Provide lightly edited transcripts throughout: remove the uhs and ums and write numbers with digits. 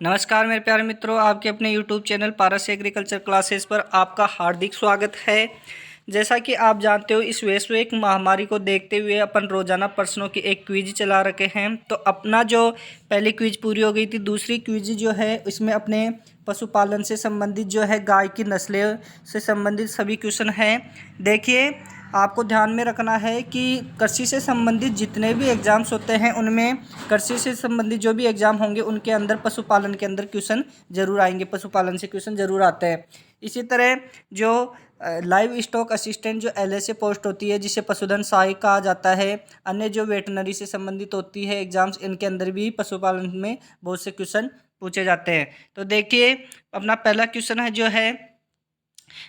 नमस्कार मेरे प्यारे मित्रों, आपके अपने YouTube चैनल पारस एग्रीकल्चर क्लासेस पर आपका हार्दिक स्वागत है। जैसा कि आप जानते हो, इस वैश्विक महामारी को देखते हुए अपन रोज़ाना प्रश्नों की एक क्विज चला रखे हैं। तो अपना जो पहली क्विज पूरी हो गई थी, दूसरी क्विज जो है इसमें अपने पशुपालन से संबंधित जो है गाय की नस्लें से संबंधित सभी क्वेश्चन हैं। देखिए, आपको ध्यान में रखना है कि कृषि से संबंधित जितने भी एग्ज़ाम्स होते हैं उनमें कृषि से संबंधित जो भी एग्ज़ाम होंगे उनके अंदर पशुपालन के अंदर क्वेश्चन ज़रूर आएंगे, पशुपालन से क्वेश्चन ज़रूर आते हैं। इसी तरह जो लाइव स्टॉक असिस्टेंट जो LSA पोस्ट होती है, जिसे पशुधन सहायक कहा जाता है, अन्य जो वेटनरी से संबंधित होती है एग्ज़ाम्स, इनके अंदर भी पशुपालन में बहुत से क्वेश्चन पूछे जाते हैं। तो देखिए, अपना पहला क्वेश्चन है जो है,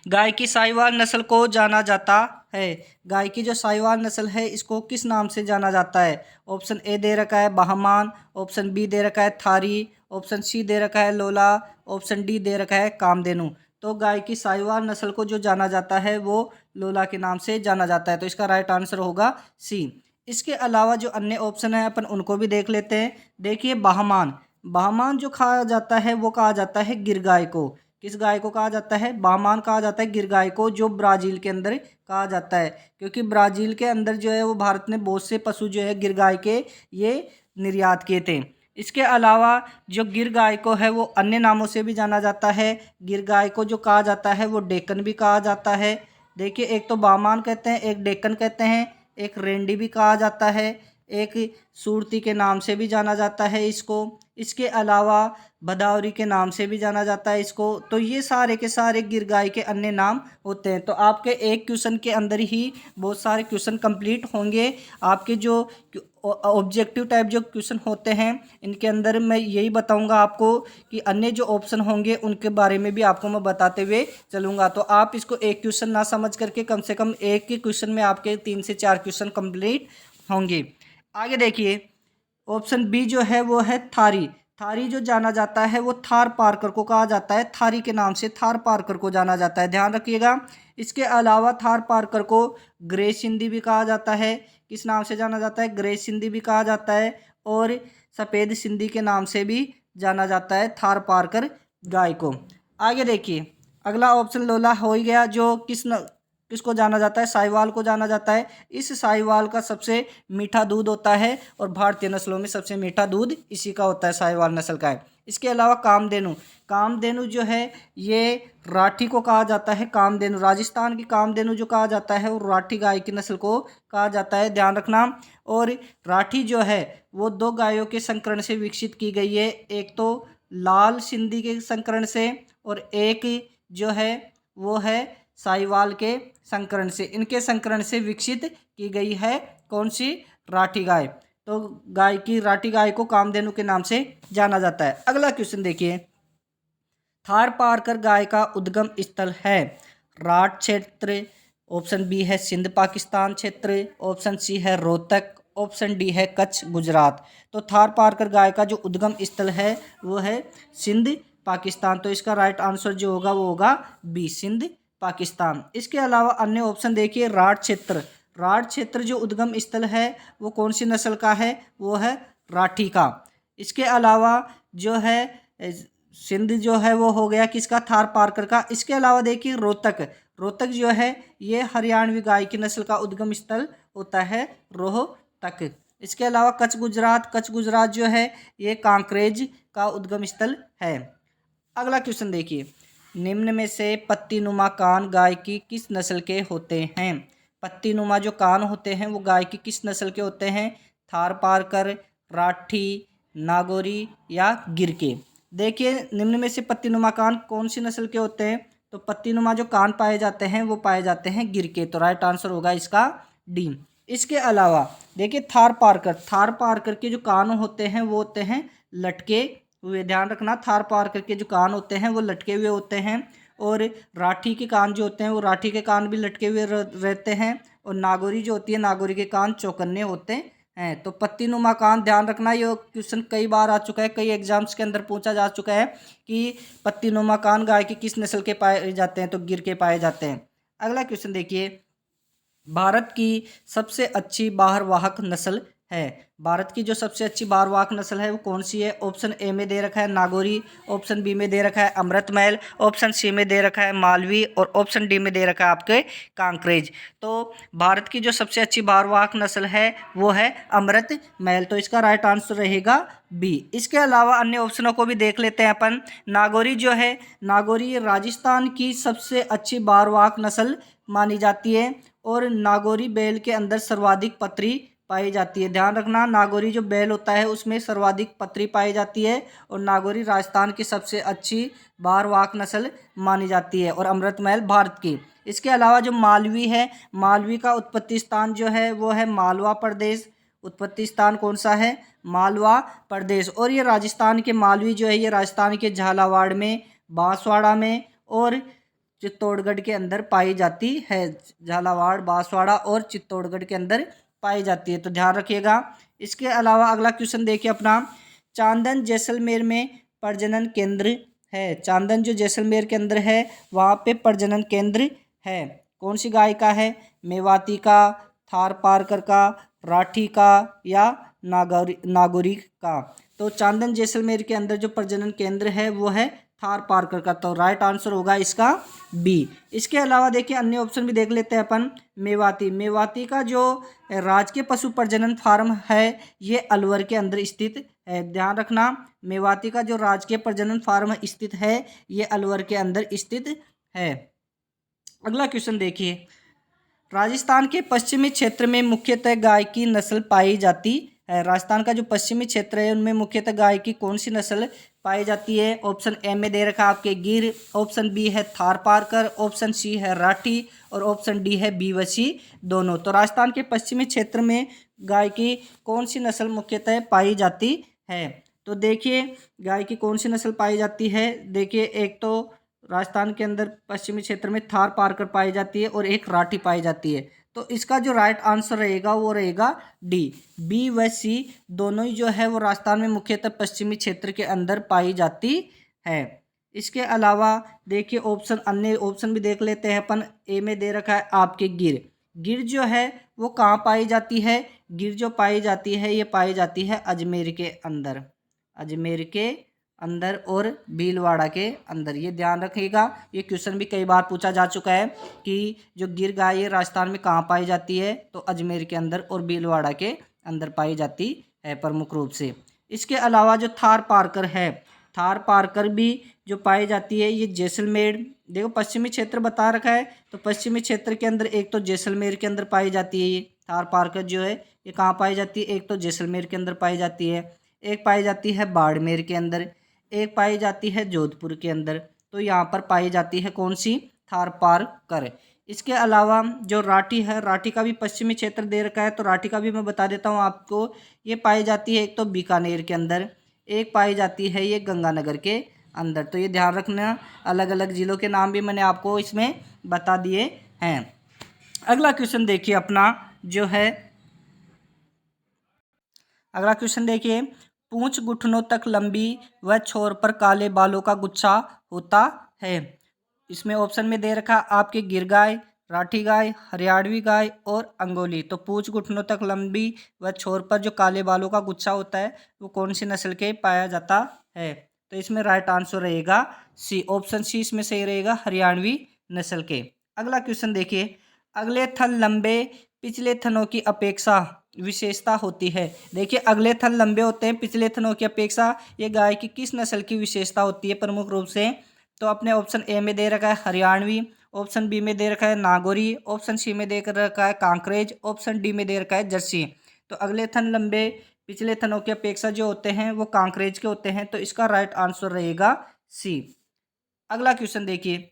गाय की साहिवाल नस्ल को जाना जाता है। गाय की जो साहिवाल नस्ल है इसको किस नाम से जाना जाता है? ऑप्शन ए दे रखा है बाहमान, ऑप्शन बी दे रखा है थारी, ऑप्शन सी दे रखा है लोला, ऑप्शन डी दे रखा है कामधेनु। तो गाय की साहिवाल नस्ल को जो जाना जाता है वो लोला के नाम से जाना जाता है। तो इसका राइट आंसर होगा सी। इसके अलावा जो अन्य ऑप्शन है अपन उनको भी देख लेते हैं। देखिए, बाहमान, बाहमान जो खाया जाता है वो कहा जाता है गिर गाय को। किस गाय को कहा जाता है? बाहमान कहा जाता है गिर गाय को, जो ब्राज़ील के अंदर कहा जाता है, क्योंकि ब्राज़ील के अंदर जो है वो भारत ने बहुत से पशु जो है गिर गाय के ये निर्यात किए थे। इसके अलावा जो गिर गाय को है वो अन्य नामों से भी जाना जाता है। गिर गाय को जो कहा जाता है वो डेक्कन भी कहा जाता है। देखिए, एक तो बाहमान कहते हैं, एक डेक्कन कहते हैं, एक रेंडी भी कहा जाता है, एक सूरती के नाम से भी जाना जाता है इसको। इसके अलावा भदावरी के नाम से भी जाना जाता है इसको। तो ये सारे के सारे गिर गाय के अन्य नाम होते हैं। तो आपके एक क्वेश्चन के अंदर ही बहुत सारे क्वेश्चन कंप्लीट होंगे। आपके जो ऑब्जेक्टिव टाइप जो क्वेश्चन होते हैं इनके अंदर मैं यही बताऊंगा आपको कि अन्य जो ऑप्शन होंगे उनके बारे में भी आपको मैं बताते हुए चलूँगा। तो आप इसको एक क्वेश्चन ना समझ करके कम से कम एक के क्वेश्चन में आपके 3 से 4 क्वेश्चन कंप्लीट होंगे। आगे देखिए, ऑप्शन बी जो है वो है थारी। थारी जो जाना जाता है वो थार पार्कर को कहा जाता है, थारी के नाम से थार पार्कर को जाना जाता है, ध्यान रखिएगा। इसके अलावा थार पार्कर को ग्रे सिंधी भी कहा जाता है। किस नाम से जाना जाता है? ग्रे सिंधी भी कहा जाता है, और सफ़ेद सिंधी के नाम से भी जाना जाता है थार पार्कर गाय को। आगे देखिए, अगला ऑप्शन लोला हो ही गया, जो किसको जाना जाता है? साहिवाल को जाना जाता है। इस साहिवाल का सबसे मीठा दूध होता है, और भारतीय नस्लों में सबसे मीठा दूध इसी का होता है, साहिवाल नस्ल का है। इसके अलावा कामधेनु, कामधेनु जो है ये राठी को कहा जाता है। कामधेनु, राजस्थान की कामधेनु जो कहा जाता है वो राठी गाय की नस्ल को कहा जाता है, ध्यान रखना। और राठी जो है वो 2 गायों के संकरण से विकसित की गई है, एक तो लाल सिंधी के संकरण से, और एक जो है वो है साहिवाल के संकरण से। इनके संकरण से विकसित की गई है कौन सी? राठी गाय। तो गाय की राठी गाय को कामधेनु के नाम से जाना जाता है। अगला क्वेश्चन देखिए, थार पारकर गाय का उद्गम स्थल है। राठ क्षेत्र, ऑप्शन बी है सिंध पाकिस्तान क्षेत्र, ऑप्शन सी है रोहतक, ऑप्शन डी है कच्छ गुजरात। तो थार पारकर गाय का जो उद्गम स्थल है वो है सिंध पाकिस्तान। तो इसका राइट आंसर जो होगा वो होगा बी, सिंध पाकिस्तान। इसके अलावा अन्य ऑप्शन देखिए, राठ क्षेत्र, राठ क्षेत्र जो उद्गम स्थल है वो कौन सी नस्ल का है? वो है राठी का। इसके अलावा जो है सिंध जो है वो हो गया किसका? थार पारकर का। इसके अलावा देखिए रोहतक, रोहतक जो है ये हरियाणवी गाय की नस्ल का उद्गम स्थल होता है, रोहतक। इसके अलावा कच्छ गुजरात, कच्छ गुजरात जो है ये कांकरेज का उद्गम स्थल है। अगला क्वेश्चन देखिए, निम्न में से पत्तीनुमा कान गाय की किस नस्ल के होते हैं? पत्तीनुमा जो कान होते हैं वो गाय की किस नस्ल के होते हैं? थार पारकर, राठी, नागौरी या गिर के। देखिए, निम्न में से पत्तीनुमा कान कौन सी नस्ल के होते हैं? तो पत्तीनुमा जो कान पाए जाते हैं वो पाए जाते हैं गिर के। तो राइट आंसर होगा इसका डी। इसके अलावा देखिए, थार पारकर, थार पारकर के जो कान होते हैं वो होते हैं लटके हुए, ध्यान रखना। थार पारकर के जो कान होते हैं वो लटके हुए होते हैं, और राठी के कान जो होते हैं वो राठी के कान भी लटके हुए रहते हैं, और नागौरी जो होती है नागौरी के कान चौकन्ने होते हैं। तो पत्तीनुमा कान, ध्यान रखना, ये क्वेश्चन कई बार आ चुका है, कई एग्जाम्स के अंदर पूछा जा चुका है कि पत्तीनुमा कान गाय के किस नस्ल के पाए जाते हैं? तो गिर के पाए जाते हैं। अगला क्वेश्चन देखिए, भारत की सबसे अच्छी बाहर वाहक नस्ल है। भारत की जो सबसे अच्छी भारवाहक नस्ल है वो कौन सी है? ऑप्शन ए में दे रखा है नागौरी, ऑप्शन बी में दे रखा है अमृतमहल, ऑप्शन सी में दे रखा है मालवी और ऑप्शन डी में दे रखा है आपके कांकरेज। तो भारत की जो सबसे अच्छी भारवाहक नस्ल है वो है अमृतमहल, तो इसका राइट आंसर रहेगा बी। इसके अलावा अन्य ऑप्शनों को भी देख लेते हैं अपन। नागौरी जो है, नागौरी राजस्थान की सबसे अच्छी भारवाहक नस्ल मानी जाती है और नागौरी बैल के अंदर सर्वाधिक पत्री पाई जाती है। ध्यान रखना, नागौरी जो बैल होता है उसमें सर्वाधिक पत्री पाई जाती है और नागौरी राजस्थान की सबसे अच्छी भारवाहक नस्ल मानी जाती है और अमृतमहल भारत की। इसके अलावा जो मालवी है, मालवी का उत्पत्ति स्थान जो है वो है मालवा प्रदेश। उत्पत्ति स्थान कौन सा है? मालवा प्रदेश। और ये राजस्थान के मालवी जो है ये राजस्थान के झालावाड़ में, बांसवाड़ा में और चित्तौड़गढ़ के अंदर पाई जाती है। झालावाड़, बांसवाड़ा और चित्तौड़गढ़ के अंदर पाई जाती है, तो ध्यान रखिएगा। इसके अलावा अगला क्वेश्चन देखिए अपना, चांदन जैसलमेर में प्रजनन केंद्र है। चांदन जो जैसलमेर के अंदर है वहाँ पे प्रजनन केंद्र है। कौन सी गाय का है? मेवाती का, थारपारकर का, राठी का या नागौरी का? तो चांदन जैसलमेर के अंदर जो प्रजनन केंद्र है वो है थारपारकर का, तो राइट आंसर होगा इसका बी। इसके अलावा देखिए अन्य ऑप्शन भी देख लेते हैं अपन। मेवाती, मेवाती का जो राजकीय पशु प्रजनन फार्म है ये अलवर के अंदर स्थित है। ध्यान रखना, मेवाती का जो राजकीय प्रजनन फार्म स्थित है ये अलवर के अंदर स्थित है। अगला क्वेश्चन देखिए, राजस्थान के पश्चिमी क्षेत्र में मुख्यतः गाय की नस्ल पाई जाती है। राजस्थान का जो पश्चिमी क्षेत्र है उनमें मुख्यतः गाय की कौन सी नस्ल पाई जाती है? ऑप्शन ए में दे रखा आपके गिर, ऑप्शन बी है थारपारकर, ऑप्शन सी है राठी और ऑप्शन डी है बीवसी दोनों। तो राजस्थान के पश्चिमी क्षेत्र में गाय की कौन सी नस्ल मुख्यतः पाई जाती है? तो देखिए गाय की कौन सी नस्ल पाई जाती है। देखिए एक तो राजस्थान के अंदर पश्चिमी क्षेत्र में थारपारकर पाई जाती है और एक राठी पाई जाती है, तो इसका जो राइट आंसर रहेगा वो रहेगा डी, बी व सी दोनों ही जो है वो राजस्थान में मुख्यतः पश्चिमी क्षेत्र के अंदर पाई जाती है। इसके अलावा देखिए ऑप्शन, अन्य ऑप्शन भी देख लेते हैं अपन। ए में दे रखा है आपके गिर। गिर जो है वो कहाँ पाई जाती है? गिर जो पाई जाती है ये पाई जाती है अजमेर के अंदर, अजमेर के अंदर और भीलवाड़ा के अंदर। ये ध्यान रखिएगा, ये क्वेश्चन भी कई बार पूछा जा चुका है कि जो गिर गाय ये राजस्थान में कहाँ पाई जाती है? तो अजमेर के अंदर और भीलवाड़ा के अंदर पाई जाती है प्रमुख रूप से। इसके अलावा जो थारपारकर है, थारपारकर भी जो पाई जाती है ये जैसलमेर, देखो पश्चिमी क्षेत्र बता रखा है तो पश्चिमी क्षेत्र के अंदर एक तो जैसलमेर के अंदर पाई जाती है। ये थारपारकर जो है ये कहाँ पाई जाती है? एक तो जैसलमेर के अंदर पाई जाती है, एक पाई जाती है बाड़मेर के अंदर, एक पाई जाती है जोधपुर के अंदर। तो यहाँ पर पाई जाती है कौन सी? थारपारकर। इसके अलावा जो राठी है, राठी का भी पश्चिमी क्षेत्र दे रखा है तो राठी का भी मैं बता देता हूँ आपको। ये पाई जाती है एक तो बीकानेर के अंदर, एक पाई जाती है ये गंगानगर के अंदर। तो ये ध्यान रखना, अलग अलग ज़िलों के नाम भी मैंने आपको इसमें बता दिए हैं। अगला क्वेश्चन देखिए अपना जो है, अगला क्वेश्चन देखिए, पूंछ घुटनों तक लंबी व छोर पर काले बालों का गुच्छा होता है। इसमें ऑप्शन में दे रखा आपके गिर गाय, राठी गाय, हरियाणवी गाय और अंगोली। तो पूंछ घुटनों तक लंबी व छोर पर जो काले बालों का गुच्छा होता है वो कौन सी नस्ल के पाया जाता है? तो इसमें राइट आंसर रहेगा सी, ऑप्शन सी इसमें सही रहेगा, हरियाणवी नस्ल के। अगला क्वेश्चन देखिए, अगले थन लंबे पिछले थनों की अपेक्षा विशेषता होती है। देखिए अगले थन लंबे होते हैं पिछले थनों की अपेक्षा, ये गाय की किस नस्ल की विशेषता होती है प्रमुख रूप से? तो अपने ऑप्शन ए में दे रखा है हरियाणवी, ऑप्शन बी में दे रखा है नागौरी, ऑप्शन सी में दे रखा है कांकरेज, ऑप्शन डी में दे रखा है जर्सी। तो अगले थन लंबे पिछले थनों की अपेक्षा जो होते हैं वो कांकरेज के होते हैं, तो इसका राइट आंसर रहेगा सी। अगला क्वेश्चन देखिए,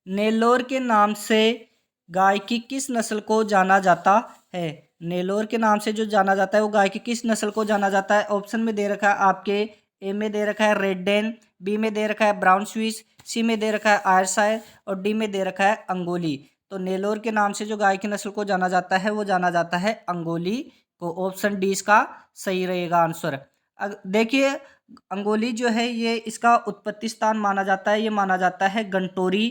नेल्लोर के नाम से गाय की किस नस्ल को जाना जाता है? नेल्लोर के नाम से जो जाना जाता है वो गाय की किस नस्ल को जाना जाता है? ऑप्शन में दे रखा है आपके, ए में दे रखा है रेड डेन, बी में दे रखा है ब्राउन स्विस, सी में दे रखा है आयरशायर और डी में दे रखा है अंगोली। तो नेल्लोर के नाम से जो गाय की नस्ल को जाना जाता है वो जाना जाता है अंगोली को। ऑप्शन डी इसका सही रहेगा आंसर। देखिए अंगोली जो है ये इसका उत्पत्ति स्थान माना जाता है, ये माना जाता है गंटोरी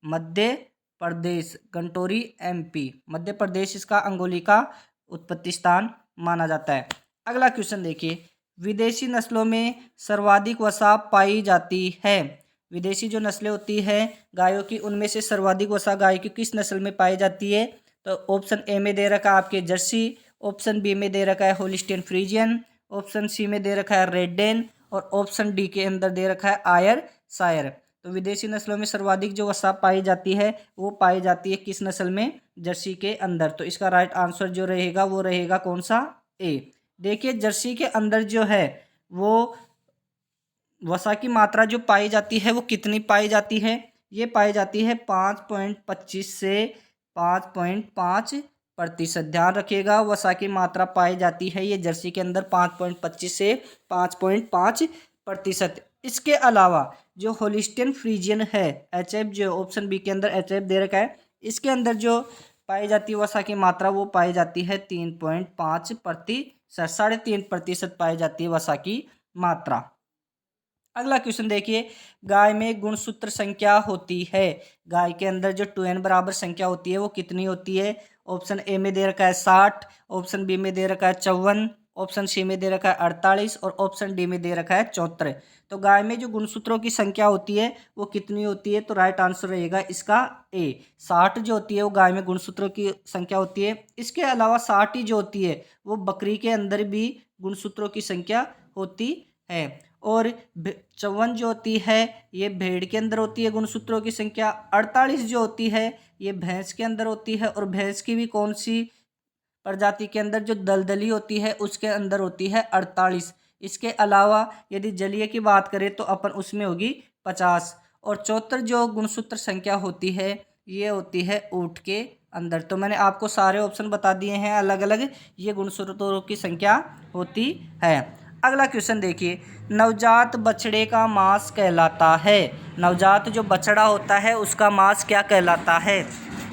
मध्य प्रदेश, गंटोरी एमपी, मध्य प्रदेश इसका अंगोली का उत्पत्ति स्थान माना जाता है। अगला क्वेश्चन देखिए, विदेशी नस्लों में सर्वाधिक वसा पाई जाती है। विदेशी जो नस्लें होती है गायों की, उनमें से सर्वाधिक वसा गाय की किस नस्ल में पाई जाती है? तो ऑप्शन ए में दे रखा है आपके जर्सी, ऑप्शन बी में दे रखा है होलिस्टीन फ्रीजियन, ऑप्शन सी में दे रखा है रेड डेन और ऑप्शन डी के अंदर दे रखा है आयर शायर। तो विदेशी नस्लों में सर्वाधिक जो वसा पाई जाती है वो पाई जाती है किस नस्ल में? जर्सी के अंदर। तो इसका राइट आंसर जो रहेगा वो रहेगा कौन सा? ए। देखिए जर्सी के अंदर जो है वो वसा की मात्रा जो पाई जाती है वो कितनी पाई जाती है? ये पाई जाती है 5.25 से 5.5%। ध्यान रखिएगा, वसा की मात्रा पाई जाती है ये जर्सी के अंदर 5.25 से 5.5%। इसके अलावा जो होलिस्टीन फ्रीजियन है, एचएफ, जो ऑप्शन बी के अंदर एचएफ दे रखा है, इसके अंदर जो पाई जाती है वसा की मात्रा वो पाई जाती है 3.5%, 3.5% पाई जाती है वसा की मात्रा। अगला क्वेश्चन देखिए, गाय में गुणसूत्र संख्या होती है। गाय के अंदर जो 2n बराबर संख्या होती है वो कितनी होती है? ऑप्शन ए में दे रखा है 60, ऑप्शन बी में दे रखा है 54, ऑप्शन सी में दे रखा है 48 और ऑप्शन डी में दे रखा है 74। तो गाय में जो गुणसूत्रों की संख्या होती है वो कितनी होती है? तो राइट आंसर रहेगा इसका ए, 60 जो होती है वो गाय में गुणसूत्रों की संख्या होती है। इसके अलावा 60 ही जो होती है वो बकरी के अंदर भी गुणसूत्रों की संख्या होती है। और 54 जो होती है ये भेड़ के अंदर होती है गुणसूत्रों की संख्या। 48 जो होती है ये भैंस के अंदर होती है, और भैंस की भी कौन सी प्रजाति के अंदर? जो दलदली होती है उसके अंदर होती है 48। इसके अलावा यदि जलीय की बात करें तो अपन उसमें होगी 50। और 74 जो गुणसूत्र संख्या होती है ये होती है ऊँट के अंदर। तो मैंने आपको सारे ऑप्शन बता दिए हैं अलग अलग, ये गुणसूत्रों की संख्या होती है। अगला क्वेश्चन देखिए, नवजात बछड़े का मांस कहलाता है। नवजात जो बछड़ा होता है उसका मांस क्या कहलाता है?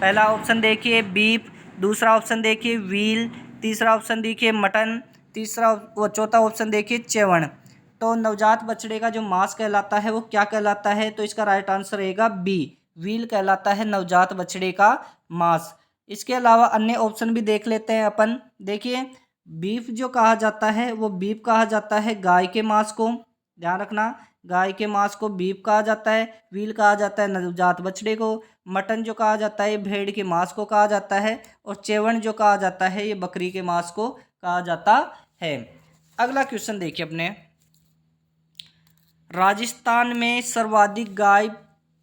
पहला ऑप्शन देखिए बीफ, दूसरा ऑप्शन देखिए व्हील, तीसरा ऑप्शन देखिए मटन, चौथा ऑप्शन देखिए चेवण। तो नवजात बछड़े का जो मांस कहलाता है वो क्या कहलाता है? तो इसका राइट आंसर रहेगा बी, व्हील कहलाता है नवजात बछड़े का मांस। इसके अलावा अन्य ऑप्शन भी देख लेते हैं अपन। देखिए बीफ जो कहा जाता है वो बीफ कहा जाता है गाय के मांस को, ध्यान रखना, गाय के मांस को बीफ कहा जाता है। व्हील कहा जाता है नवजात बछड़े को। मटन जो कहा जाता है भेड़ के मांस को कहा जाता है। और चेवण जो कहा जाता है ये बकरी के मांस को कहा जाता है। अगला क्वेश्चन देखिए अपने, राजस्थान में सर्वाधिक गाय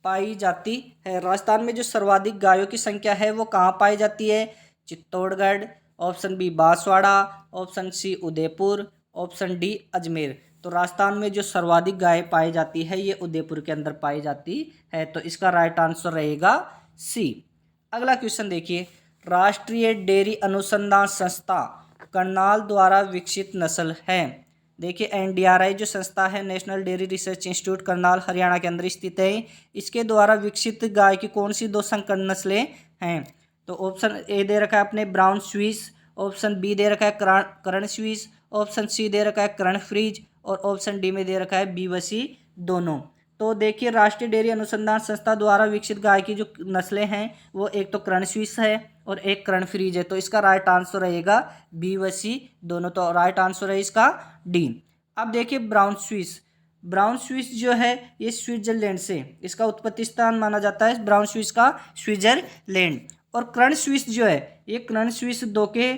पाई जाती है। राजस्थान में जो सर्वाधिक गायों की संख्या है वो कहाँ पाई जाती है? Chittorgarh, option B Banswara, option C Udaipur, option D Ajmer. तो राजस्थान में जो सर्वाधिक गाय पाई जाती है ये उदयपुर के अंदर पाई जाती है। तो इसका राइट आंसर रहेगा सी। अगला क्वेश्चन देखिए, राष्ट्रीय डेयरी अनुसंधान संस्था करनाल द्वारा विकसित नस्ल है। देखिए एनडीआरआई जो संस्था है, national dairy research institute Karnal Haryana के अंदर स्थित है। इसके द्वारा विकसित गाय की कौन सी 2 संकर नस्लें हैं? तो ऑप्शन ए दे रखा है अपने ब्राउन स्विस, ऑप्शन बी दे रखा है करण स्विस, ऑप्शन सी दे रखा है करण फ्रीज और ऑप्शन डी में दे रखा है बीवसी दोनों। तो देखिए राष्ट्रीय डेयरी अनुसंधान संस्था द्वारा विकसित गाय की जो नस्लें हैं वो एक तो करण स्विस है और एक करण फ्रीज है। तो इसका राइट आंसर रहेगा बीवसी दोनों। तो राइट आंसर है इसका डी। अब देखिए ब्राउन स्विस, ब्राउन स्विस जो है ये स्विट्जरलैंड से इसका उत्पत्ति स्थान माना जाता है, ब्राउन स्विस का स्विट्जरलैंड। और कर्ण स्विस जो है ये कर्ण स्विस 2 के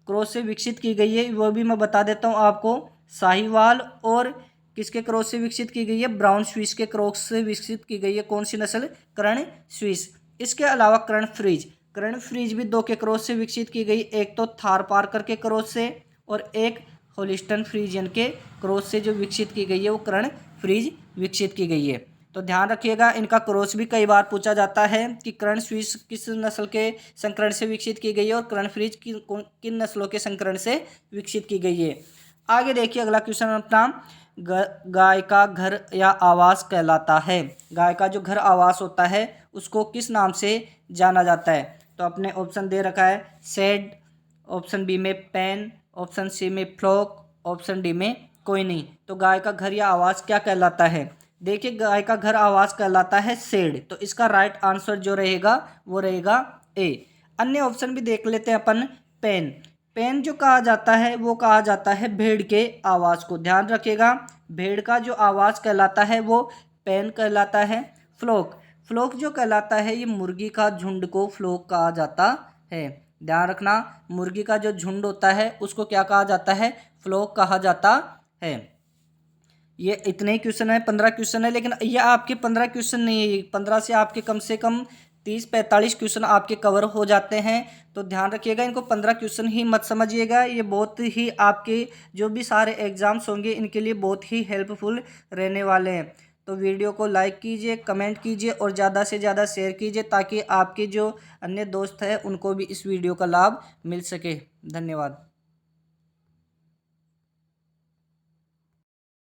क्रॉस से विकसित की गई है, वो भी मैं बता देता हूँ आपको। साहिवाल और किसके क्रॉस से विकसित की गई है? ब्राउन स्विस के क्रॉस से विकसित की गई है। कौन सी नस्ल? कर्ण स्विस। इसके अलावा कर्ण फ्रीज, कर्ण फ्रीज भी 2 के क्रॉस से विकसित की गई, एक तो थार पार्कर के क्रॉस से और एक होलिस्टन फ्रीजियन के क्रॉस से जो विकसित की गई है वो कर्ण फ्रीज विकसित की गई है। तो ध्यान रखिएगा, इनका क्रॉस भी कई बार पूछा जाता है कि कर्ण स्विस किस नस्ल के संकरण से विकसित की गई है और कर्ण फ्रीज किन नस्लों के संकरण से विकसित की गई है। आगे देखिए अगला क्वेश्चन अपना, गाय का घर या आवास कहलाता है। गाय का जो घर आवास होता है उसको किस नाम से जाना जाता है? तो अपने ऑप्शन दे रखा है शेड, ऑप्शन बी में पेन, ऑप्शन सी में फ्लॉक, ऑप्शन डी में कोई नहीं। तो गाय का घर या आवास क्या कहलाता है? देखिए गाय का घर आवास कहलाता है शेड। तो इसका राइट आंसर जो रहेगा वो रहेगा ए। अन्य ऑप्शन भी देख लेते हैं अपन। पेन, पेन जो कहा जाता है वो कहा जाता है भेड़ के आवाज़ को। ध्यान रखिएगा, भेड़ का जो आवाज़ कहलाता है वो पेन कहलाता है। फ्लॉक, फ्लॉक जो कहलाता है ये मुर्गी का झुंड को फ्लॉक कहा जाता है। ध्यान रखना, मुर्गी का जो झुंड होता है उसको क्या कहा जाता है? फ्लॉक कहा जाता है। ये इतने ही क्वेश्चन है, 15 क्वेश्चन है, लेकिन ये आपके 15 क्वेश्चन नहीं है, 15 से कम 30-45 क्वेश्चन आपके कवर हो जाते हैं। तो ध्यान रखिएगा, इनको 15 क्वेश्चन ही मत समझिएगा, ये बहुत ही आपके जो भी सारे एग्जाम्स होंगे इनके लिए बहुत ही हेल्पफुल रहने वाले हैं। तो वीडियो को लाइक कीजिए, कमेंट कीजिए और ज़्यादा से ज़्यादा शेयर कीजिए ताकि आपके जो अन्य दोस्त हैं उनको भी इस वीडियो का लाभ मिल सके। धन्यवाद।